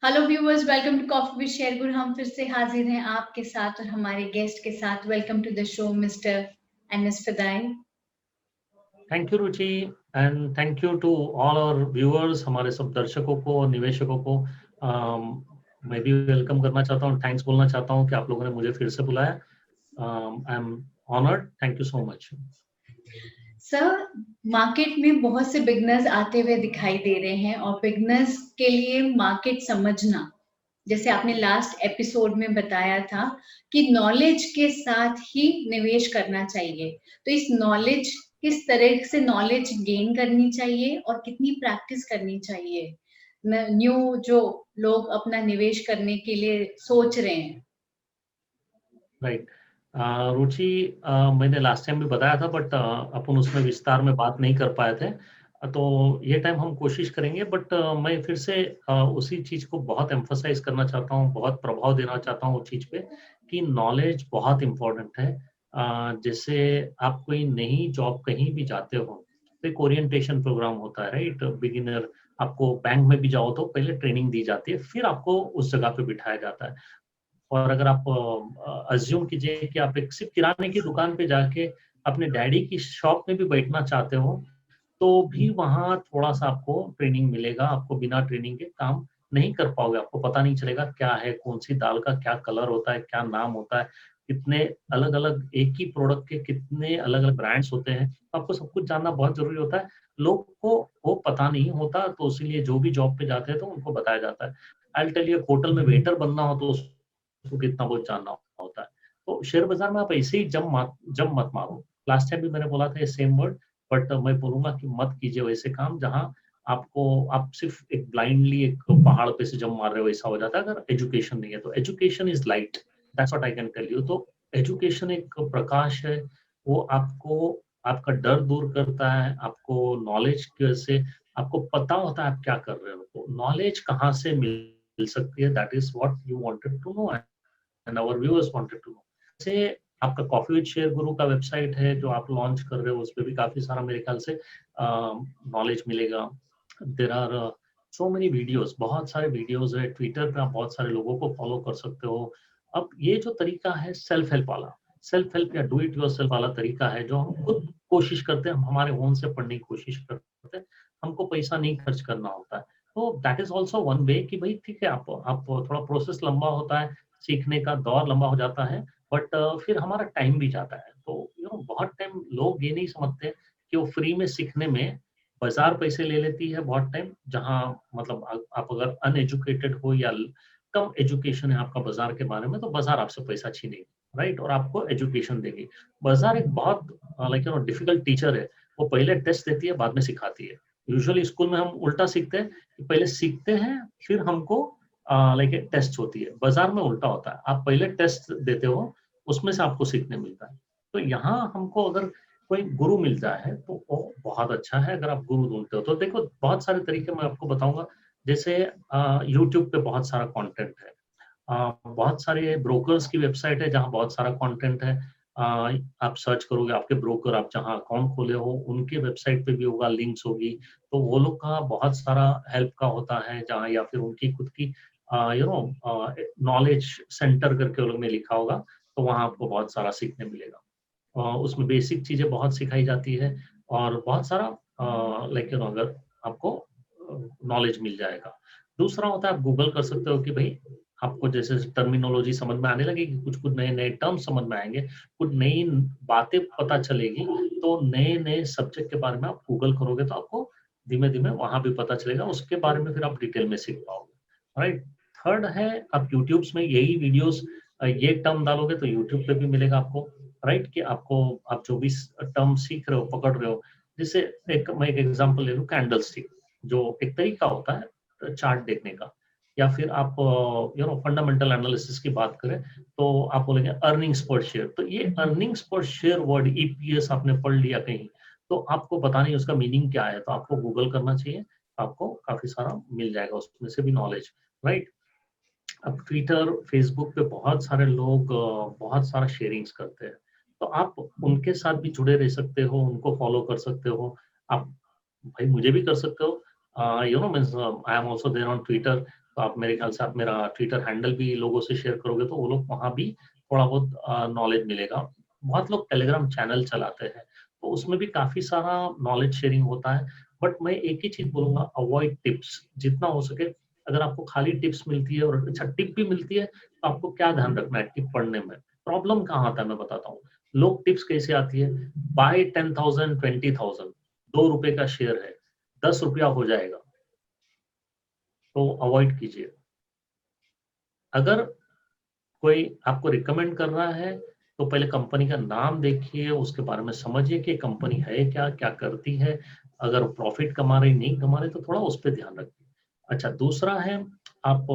Hello viewers, welcome to coffee with Shergill. हम फिर से हाजिर हैं आपके साथ और हमारे गेस्ट के साथ। Welcome to the show mister NS Fadai. Thank you Ruchi and thank you to all our viewers, हमारे सब दर्शकों को और निवेशकों को मैं भी वेलकम करना चाहता हूँ, थैंक्स बोलना चाहता हूँ कि आप लोगों ने मुझे फिर से बुलाया। I am honoured, thank you so much. Sir, market में बहुत से बिगनर्स आते हुए दिखाई दे रहे हैं और बिगनर्स के लिए मार्केट समझना, जैसे आपने लास्ट एपिसोड में बताया था कि नॉलेज के साथ ही निवेश करना चाहिए। तो इस नॉलेज, किस तरह से नॉलेज गेन करनी चाहिए और कितनी प्रैक्टिस करनी चाहिए न्यू जो लोग अपना निवेश करने के लिए सोच रहे हैं? राइट। रुचि, मैंने लास्ट टाइम भी बताया था बट अपन उसमें विस्तार में बात नहीं कर पाए थे, तो ये टाइम हम कोशिश करेंगे। बट मैं फिर से उसी चीज़ को बहुत एम्फसाइज करना चाहता हूँ, बहुत प्रभाव देना चाहता हूँ उस चीज़ पे कि नॉलेज बहुत इम्पोर्टेंट है। जैसे आप कोई नई जॉब कहीं भी जाते हो तो एक ओरिएंटेशन प्रोग्राम होता है, राइट। बिगिनर, आपको बैंक में भी जाओ तो पहले ट्रेनिंग दी जाती है, फिर आपको उस जगह पे बिठाया जाता है। और अगर आप अज्यूम कीजिए कि आप एक सिर्फ किराने की दुकान पे जाके अपने डैडी की शॉप में भी बैठना चाहते हो, तो भी वहाँ थोड़ा-सा आपको ट्रेनिंग मिलेगा। आपको बिना ट्रेनिंग के काम नहीं कर पाओगे, आपको पता नहीं चलेगा क्या है, कौन-सी दाल का क्या कलर होता है, क्या नाम होता है, कितने अलग-अलग एक ही प्रोडक्ट के कितने अलग-अलग ब्रांड्स होते हैं। आपको सब कुछ जानना बहुत ज़रूरी होता है। लोग को वो पता नहीं होता, तो इसीलिए जो भी जॉब पे जाते हैं तो उनको बताया जाता है। I will tell you, hotel में वेटर बनना हो तो उसको कितना बहुत जानना होता है। तो शेयर बाज़ार में आप ऐसे ही जंप मत मारो। लास्ट टाइम भी मैंने बोला था ये सेम वर्ड, बट मैं बोलूँगा कि मत कीजिए वैसे काम जहाँ आप सिर्फ एक ब्लाइंडली एक पहाड़ पे से जंप मार रहे हो, वैसा हो जाता है अगर एजुकेशन नहीं है तो। Education is light, that's what I can tell you. तो एजुकेशन एक प्रकाश है, वो आपको आपका डर दूर करता है, आपको नॉलेज की वजह से आपको पता होता है आप क्या कर रहे हो। तो नॉलेज कहाँ से मिल सकती है, that is what you wanted to know and our viewers wanted to know. जैसे आपका कॉफी विद शेयर गुरु का वेबसाइट है जो आप लॉन्च कर रहे हो, उसपे भी काफ़ी सारा मेरे ख्याल से नॉलेज मिलेगा। There are so many videos, बहुत सारे वीडियोज़ है, ट्विटर पे आप बहुत सारे लोगों को फॉलो कर सकते हो। अब ये जो तरीका है सेल्फ हेल्प वाला, सेल्फ हेल्प या डू इट योरसेल्फ वाला तरीका है, जो हम खुद कोशिश करते हैं, हम हमारे ओन से पढ़ने की कोशिश करते हैं, हमको पैसा नहीं खर्च करना होता है। तो that is also one way कि भई ठीक है, आप थोड़ा प्रोसेस लंबा होता है, सीखने का दौर लंबा हो जाता है, बट फिर हमारा टाइम भी जाता है। तो बहुत टाइम लोग ये नहीं समझते कि वो फ्री में सीखने में बाज़ार पैसे ले लेती है बहुत टाइम, जहाँ मतलब आप अगर अनएजुकेटेड हो या कम एजुकेशन है आपका बाज़ार के बारे में, तो बाज़ार आपसे पैसा छीनेगी, राइट? और आपको एजुकेशन देगी। बाज़ार एक बहुत डिफिकल्ट टीचर है, वो पहले टेस्ट देती है, बाद में सिखाती है। यूजुअली स्कूल में हम उल्टा सीखते हैं, कि पहले सीखते हैं, फिर हमको लाइक एक टेस्ट होती है। बाज़ार में उल्टा होता है, आप पहले टेस्ट देते हो, उसमें से आपको सीखने मिलता है। तो यहाँ हमको अगर कोई गुरु मिलता है, तो वो बहुत अच्छा है अगर आप गुरु ढूँढते हो। तो देखो बहुत सारे तरीके मैं आपको बताऊँगा, जैसे यूट्यूब पे बहुत सारा कंटेंट है। बहुत सारे ब्रोकर्स की वेबसाइट है जहाँ बहुत सारा कंटेंट है। अ, आप सर्च करोगे, आपके ब्रोकर आप जहाँ अकाउंट खोले हो, उनके वेबसाइट पे भी होगा, लिंक्स होगी। तो वो लोग का बहुत सारा हेल्प का होता है जहाँ, या फिर उनकी खुद की नॉलेज सेंटर करके वो लोग ने लिखा होगा, तो वहाँ आपको बहुत सारा सीखने मिलेगा। उसमें बेसिक चीज़ें बहुत सिखाई जाती है और बहुत सारा अगर आपको नॉलेज मिल जाएगा। दूसरा होता है आप गूगल कर सकते हो कि भई आपको जैसे टर्मिनोलॉजी समझ में आने लगेगी, कुछ-कुछ नए-नए टर्म्स समझ में आएँगे, कुछ नई बातें पता चलेगी, तो नए-नए सब्जेक्ट के बारे में आप गूगल करोगे तो आपको धीमे-धीमे वहाँ भी पता चलेगा, उसके बारे में फिर आप डिटेल में सीख पाओगे, राइट? थर्ड है आप यूट्यूब्स में यही वीडियोज़ ये टर्म डालोगे तो यूट्यूब पे भी मिलेगा आपको, राइट? कि आपको आप जो भी टर्म सीख रहे हो, पकड़ रहे हो, जैसे मैं एक एग्ज़ाम्पल ले लूँ, कैंडलस्टिक, जो एक तरीका होता है चार्ट देखने का, या फिर आप फंडामेंटल एनालिसिस की बात करें, तो आप बोलेंगे अर्निंग्स पर शेयर। तो ये अर्निंग्स पर शेयर वर्ड ईपीएस आपने पढ़ लिया कहीं, तो आपको पता नहीं उसका मीनिंग क्या है, तो आपको गूगल करना चाहिए, आपको काफ़ी सारा मिल जाएगा उसमें से भी नॉलेज, राइट? अब ट्विटर, फेसबुक पे बहुत सारे लोग बहुत सारा शेयरिंग्स करते हैं। तो आप उनके साथ भी जुड़े रह सकते हो, उनको फॉलो कर सकते हो। आप भाई मुझे भी कर सकते हो। Means I am also there on Twitter. तो आप मेरे ख्याल से आप मेरा ट्विटर हैंडल भी लोगों से शेयर करोगे तो वो लोग वहाँ भी थोड़ा बहुत नॉलेज मिलेगा। बहुत लोग टेलीग्राम चैनल चलाते हैं, तो उसमें भी काफ़ी सारा नॉलेज शेयरिंग होता है। बट मैं एक ही चीज़ बोलूँगा, अवॉइड टिप्स जितना हो सके। अगर आपको खाली टिप्स मिलती है और अच्छा टिप भी मिलती है, तो आपको क्या ध्यान रखना है टिप पढ़ने में? प्रॉब्लम कहाँ आता है मैं बताता हूँ। लोग टिप्स कैसे आती है, बाय 10,000 20,000 ₹2 का शेयर है, ₹10 हो जाएगा, तो अवॉइड कीजिए। अगर कोई आपको रिकमेंड कर रहा है, तो पहले कंपनी का नाम देखिए, उसके बारे में समझिए कि कंपनी है क्या, क्या करती है। अगर प्रॉफिट कमा रही, नहीं कमा रही, तो थोड़ा उस पे ध्यान रखिए। अच्छा, दूसरा है, आप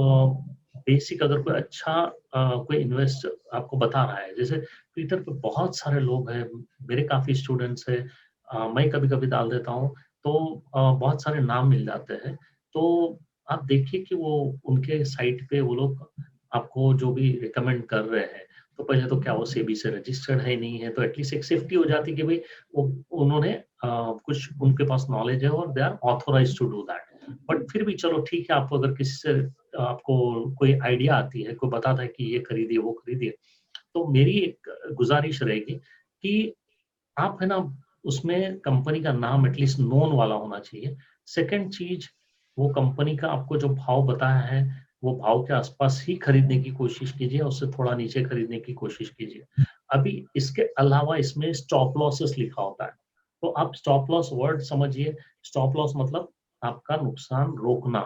बेसिक अगर कोई अच्छा कोई इन्वेस्ट आपको बता रहा है, जैसे ट्विटर पे बहुत सारे लोग हैं, मेरे काफ़ी स्टूडेंट्स हैं, मैं कभी-कभी डाल देता हूँ, तो बहुत सारे नाम मिल जाते हैं। तो आप देखिए कि वो उनके साइट पे वो लोग आपको जो भी रिकमेंड कर रहे हैं, तो पहले तो क्या वो सेबी से रजिस्टर्ड है, नहीं है, तो एटलीस्ट एक सेफ्टी हो जाती है कि भई वो उन्होंने कुछ उनके पास नॉलेज है और they are authorised to do that. But फिर भी चलो ठीक है, आपको अगर किसी से आपको कोई आइडिया आती है, कोई बताता है कि ये खरीदिए, वो खरीदिए, तो मेरी एक गुज़ारिश रहेगी कि आप है ना, उसमें कंपनी का नाम एटलीस्ट नोन वाला होना चाहिए। सेकंड चीज़, वो कंपनी का आपको जो भाव बताया है, वो भाव के आस-पास ही खरीदने की कोशिश कीजिए, उससे थोड़ा नीचे खरीदने की कोशिश कीजिए। अभी इसके अलावा इसमें स्टॉप लॉसेस लिखा होता है, तो आप स्टॉप लॉस वर्ड समझिए। स्टॉप लॉस मतलब आपका नुकसान रोकना,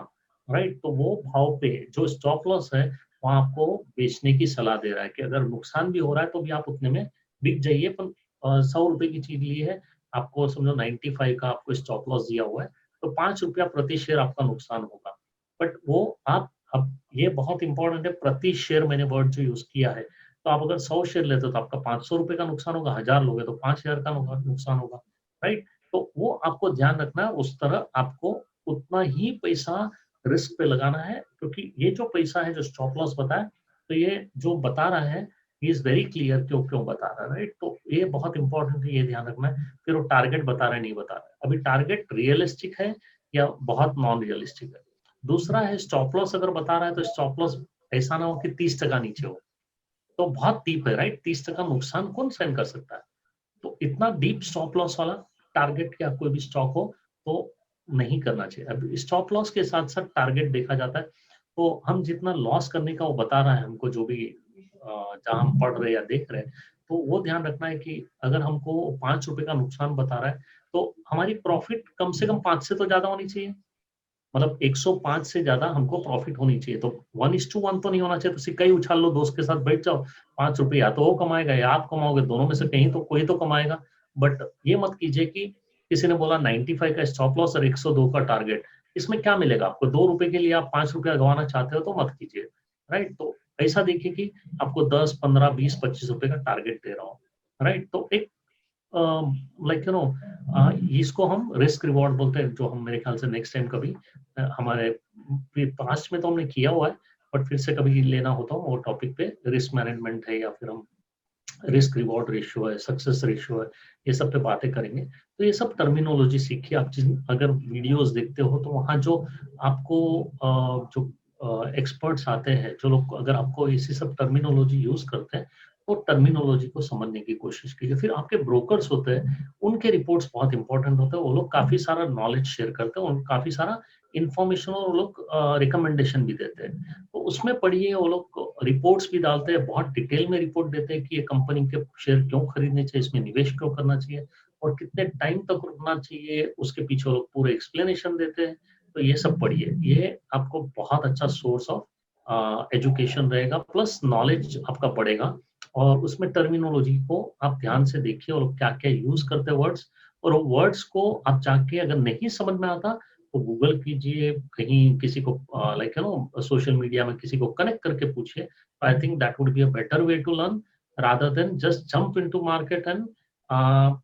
राइट? तो वो भाव पे जो स्टॉप लॉस है, वहाँ आपको बेचने की सलाह दे रहा है कि अगर नुकसान भी हो रहा है, तो भी आप उतने में बिक जाइए, पर ₹100 की चीज़ ली है, आपको समझो 95 का आपको स्टॉप लॉस दिया हुआ है, तो ₹5 प्रति शेयर आपका नुकसान होगा। बट वो आप अब ये बहुत इम्पोर्टेंट है, प्रति शेयर मैंने वर्ड जो यूज़ किया है, तो आप अगर 100 शेयर लेते हो तो आपका ₹500 का नुकसान होगा, 1000 लोगे तो 5000 का नुकसान होगा, राइट? तो वो आपको ध्यान रखना है, उस तरह आपको उतना ही पैसा रिस्क पे लगाना है, क्योंकि ये जो पैसा है, जो स्टॉप लॉस बताया, तो ये जो बता रहा है, ही इज़ वेरी क्लियर क्यों क्यों बता रहा है, राइट? तो ये बहुत इम्पोर्टेंट है, ये ध्यान रखना है। फिर वो टारगेट बता रहा है, नहीं बता रहा है। अभी टारगेट रियलिस्टिक है या बहुत नॉन रियलिस्टिक है। दूसरा है, स्टॉप लॉस अगर बता रहा है, तो स्टॉप लॉस ऐसा ना हो कि 30% नीचे हो, तो बहुत डीप है, राइट? 30% नुकसान कौन सहन कर सकता है? तो इतना डीप स्टॉप लॉस वाला टारगेट या कोई भी स्टॉक हो, तो नहीं करना चाहिए। अब स्टॉप लॉस के साथ-साथ टारगेट देखा जाता है, तो हम जितना लॉस करने का वो बता रहा है हमको, जो भी जहाँ हम पढ़ रहे हैं या देख रहे हैं, तो वो ध्यान रखना है कि अगर हमको ₹5 का नुकसान बता रहा है, तो हमारी प्रॉफिट कम से कम 5 से तो ज़्यादा होनी चाहिए। मतलब 105 से ज़्यादा हमको प्रॉफिट होनी चाहिए, तो 1:1 तो नहीं होना चाहिए, तो सिक्का ही उछाल लो, दोस्त के साथ बैठ जाओ, ₹5 या तो वो कमाएगा या आप कमाओगे, दोनों में से कहीं तो कोई तो कमाएगा। बट ये मत कीजिए कि किसी ने बोला 95 का स्टॉप लॉस और 102 का टारगेट, इसमें क्या मिलेगा आपको? ₹2 के लिए आप ₹5 गँवाना चाहते हो तो मत कीजिए, राइट? तो ऐसा देखिए कि आपको 10, 15, 20, ₹25 का टारगेट दे रहा हूँ, राइट? तो एक लाइक इसको हम रिस्क रिवॉर्ड बोलते हैं, जो हम मेरे ख्याल से नेक्स्ट टाइम कभी हमारे पास्ट में तो हमने किया हुआ है, बट फिर से कभी लेना होता हो वो टॉपिक पे, रिस्क मैनेजमेंट है या फिर हम रिस्क रिवॉर्ड रेशियो है, सक्सेस रेशियो है, ये सब पे बातें करेंगे। तो ये सब टर्मिनोलॉजी सीखिए आप। जिन अगर वीडियोस देखते हो तो वहाँ जो आपको जो एक्सपर्ट्स आते हैं, जो लोग अगर आपको इसी सब टर्मिनोलॉजी यूज़ करते हैं, तो टर्मिनोलॉजी को समझने की कोशिश कीजिए। फिर आपके ब्रोकर्स होते हैं, उनके रिपोर्ट्स बहुत इंपॉर्टेंट होते हैं, वो लोग काफ़ी सारा नॉलेज शेयर करते हैं और काफ़ी सारा इन्फॉर्मेशन और वो लोग रिकमेंडेशन भी देते हैं। तो उसमें पढ़िए, वो लोग रिपोर्ट्स भी डालते हैं, बहुत डिटेल में रिपोर्ट देते हैं कि ये कंपनी के शेयर क्यों खरीदने चाहिए, इसमें निवेश क्यों करना चाहिए और कितने टाइम तक रुकना चाहिए, उसके पीछे वो लोग पूरे एक्सप्लेनेशन देते हैं। तो ये सब पढ़िए, ये आपको बहुत अच्छा सोर्स ऑफ एजुकेशन रहेगा, प्लस नॉलेज आपका बढ़ेगा और उसमें टर्मिनोलॉजी को आप ध्यान से देखिए और क्या-क्या यूज़ करते हैं वर्ड्स, और वो वर्ड्स को आप जाके अगर नहीं समझ में आता तो गूगल कीजिए, कहीं किसी को लाइक सोशल मीडिया में किसी को कनेक्ट करके पूछिए। I think that would be a better way to learn rather than just jump into market and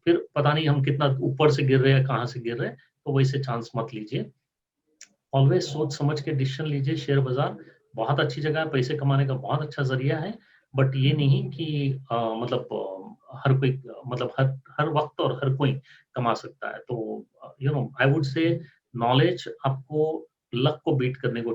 फिर पता नहीं हम कितना ऊपर से गिर रहे हैं, कहाँ से गिर रहे हैं, तो वैसे चांस मत लीजिए। ऑलवेज सोच समझ के डिसीजन लीजिए। शेयर बाज़ार बहुत अच्छी जगह है, पैसे कमाने का बहुत अच्छा ज़रिया है, बट ये नहीं कि मतलब हर कोई मतलब हर हर वक़्त और हर कोई कमा सकता है। तो आई वुड से नॉलेज आपको लक को बीट करने को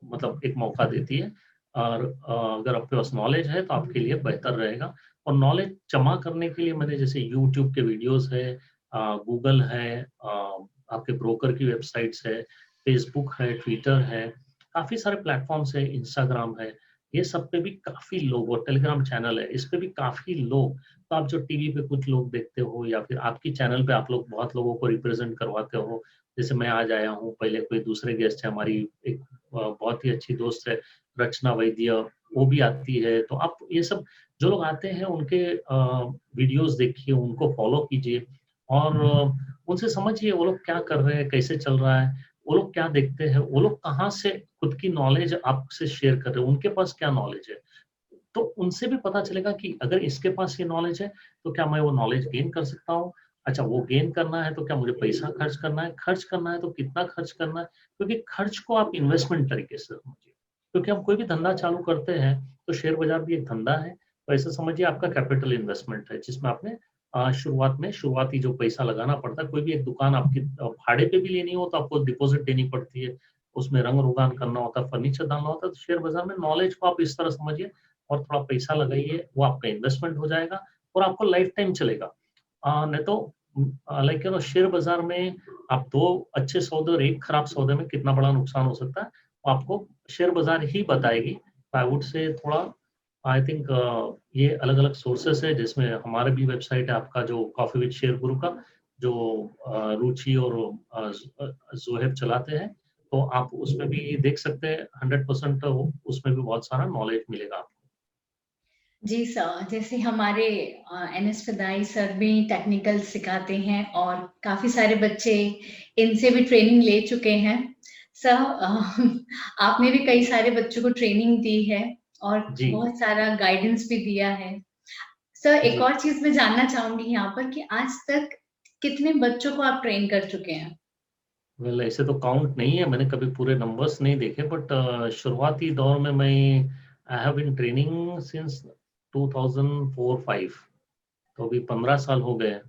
मतलब एक मौका देती है। और अगर आपके पास नॉलेज है तो आपके लिए बेहतर रहेगा। और नॉलेज जमा करने के लिए मैंने जैसे यूट्यूब के वीडियोस है, गूगल है, आपके ब्रोकर की वेबसाइट्स है, फेसबुक है, ट्विटर है, काफ़ी सारे प्लेटफ़ॉर्म्स है, इंस्टाग्राम है, ये सब पे भी काफ़ी लोग, और टेलीग्राम चैनल है, इस पे भी काफ़ी लोग। तो आप जो टीवी पे कुछ लोग देखते हो या फिर आपकी चैनल पे आप लोग बहुत लोगों को रिप्रेज़ेंट करवाते हो, जैसे मैं आज आया हूँ, पहले कोई दूसरे गेस्ट है, हमारी एक बहुत ही अच्छी दोस्त है, रचना वैद्य, वो भी आती है। तो आप ये सब जो लोग आते हैं उनके वीडियोज़ देखिए, उनको फ़ॉलो कीजिए और उनसे समझिए वो लोग क्या कर रहे हैं, कैसे चल रहा है, वो लोग क्या देखते हैं, वो लोग कहाँ से खुद की नॉलेज आपसे शेयर कर रहे हैं, उनके पास क्या नॉलेज है। तो उनसे भी पता चलेगा कि अगर इसके पास ये नॉलेज है, तो क्या मैं वो नॉलेज गेन कर सकता हूँ? अच्छा, वो गेन करना है तो क्या मुझे पैसा खर्च करना है? खर्च करना है तो कितना खर्च करना है? क्योंकि खर्च को आप इन्वेस्टमेंट तरीके से समझिए। क्योंकि हम कोई भी धंधा चालू करते हैं, तो शेयर बाज़ार भी एक धंधा है। तो ऐसा समझिए आपका कैपिटल इन्वेस्टमेंट है, जिसमें आपने शुरुआत में शुरुआती जो पैसा लगाना पड़ता है, कोई भी एक दुकान आपकी भाड़े पे भी लेनी हो तो आपको डिपॉज़िट देनी पड़ती है, उसमें रंग-रोगान करना होता है, फर्नीचर डालना होता है। तो शेयर बाज़ार में नॉलेज को आप इस तरह समझिए और थोड़ा पैसा लगाइए, वो आपका इन्वेस्टमेंट हो जाएगा और आपको लाइफ टाइम चलेगा। नहीं तो लाइक यू नो शेयर बाज़ार में आप 2 अच्छे सौदे और 1 खराब सौदे में कितना बड़ा नुकसान हो सकता है, वो आपको शेयर बाज़ार ही बताएगी। आई वुड से थोड़ा आई थिंक ये अलग-अलग सोर्सेज़ है जिसमें हमारा भी वेबसाइट है आपका जो कॉफ़ी विद शेयर गुरु का, जो रुचि और ज़ोहैब चलाते हैं। तो आप उसमें भी देख सकते हैं 100% उसमें भी बहुत सारा नॉलेज मिलेगा आपको। जी सर, जैसे हमारे एनएस फिदाई सर भी टेक्निकल सिखाते हैं और काफ़ी सारे बच्चे इनसे भी ट्रेनिंग ले चुके हैं। सर आपने भी कई सारे बच्चों को ट्रेनिंग दी है और जी, बहुत सारा गाइडेंस भी दिया है। सर एक जी। और चीज़ मैं जानना चाहूँगी यहाँ पर कि आज तक कितने बच्चों को आप ट्रेन कर चुके हैं? वेल ऐसे तो काउंट नहीं है, मैंने कभी पूरे नंबर्स नहीं देखे बट शुरुआती दौर में मैं I have been training since 2004-5 तो अभी 15 साल हो गए हैं।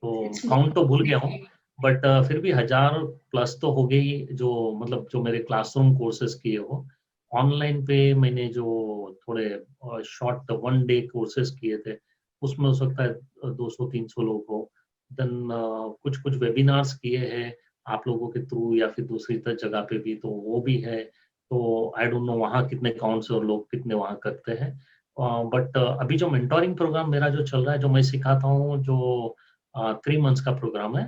तो सच में? काउंट तो भूल गया हूँ बट फिर भी 1000 प्लस तो हो गए ही जो मतलब जो मेरे क्लासरूम कोर्सेज़ किए हो। ऑनलाइन पे मैंने जो थोड़े शॉर्ट 1 डे कोर्सेज़ किए थे, उसमें हो सकता है 200-300 लोग हो। देन कुछ-कुछ वेबिनार्स किए हैं आप लोगों के थ्रू या फिर दूसरी जगह पे भी तो वो भी है। तो आई डोंट नो वहाँ कितने काउंट्स और लोग कितने वहाँ करते हैं। बट अभी जो मेंटोरिंग प्रोग्राम मेरा जो चल रहा है, जो मैं सिखाता हूँ जो 3 मंथ्स का प्रोग्राम है,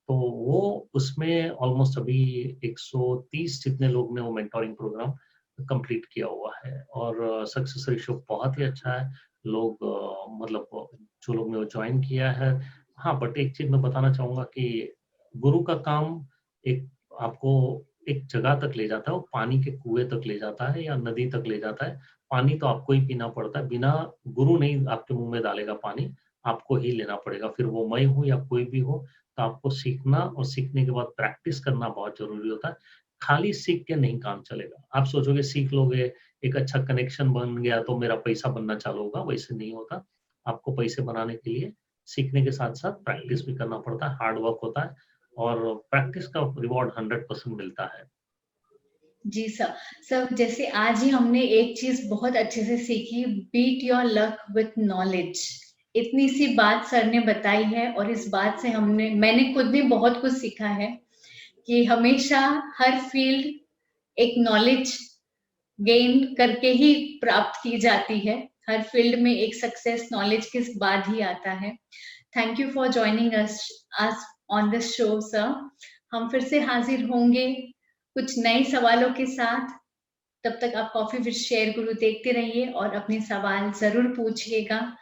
तो वो उसमें ऑलमोस्ट अभी 130 जितने लोग ने वो मेंटोरिंग प्रोग्राम कंप्लीट किया हुआ है और सक्सेस रेशियो बहुत ही अच्छा है। लोग मतलब जो लोग ने वो जॉइन किया है हाँ, बट एक चीज़ मैं बताना चाहूँगा कि गुरु का काम एक आपको एक जगह तक ले जाता है, वो पानी के कुएँ तक ले जाता है या नदी तक ले जाता है। पानी तो आपको ही पीना पड़ता है, बिना गुरु नहीं आपके मुँह में डालेगा पानी, आपको ही लेना पड़ेगा। फिर वो मैं हूँ या कोई भी हो, तो आपको सीखना और सीखने के बाद प्रैक्टिस करना बहुत ज़रूरी होता है। खाली सीख के नहीं काम चलेगा। आप सोचोगे सीख लोगे, एक अच्छा कनेक्शन बन गया तो मेरा पैसा बनना चालू होगा, वैसे नहीं होता। आपको पैसे बनाने के लिए सीखने के साथ-साथ प्रैक्टिस भी करना पड़ता है, हार्ड वर्क होता है और प्रैक्टिस का रिवॉर्ड 100% मिलता है। जी सर। सर जैसे आज ही हमने एक चीज़ बहुत अच्छे से सीखी, beat your luck with knowledge. इतनी सी बात सर ने बताई है और इस बात से मैंने खुद भी बहुत कुछ सीखा है कि हमेशा हर फील्ड एक नॉलेज गेन करके ही प्राप्त की जाती है। हर फील्ड में एक सक्सेस नॉलेज के बाद ही आता है। Thank you for joining us on this show sir. हम फिर से हाजिर होंगे कुछ नए सवालों के साथ। तब तक आप कॉफी विद शेयर गुरु देखते रहिए और अपने सवाल जरूर पूछिएगा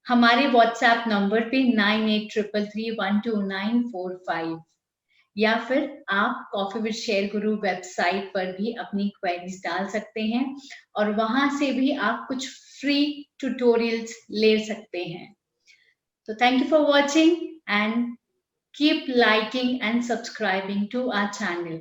हमारे व्हाट्सएप नंबर पे 9833312945 या फिर आप coffee with share Guru website पर भी अपनी क्वेरीज डाल सकते हैं और वहां से भी आप कुछ फ्री ट्यूटोरियल्स ले सकते हैं। तो thank you for watching and keep liking and subscribing to our channel.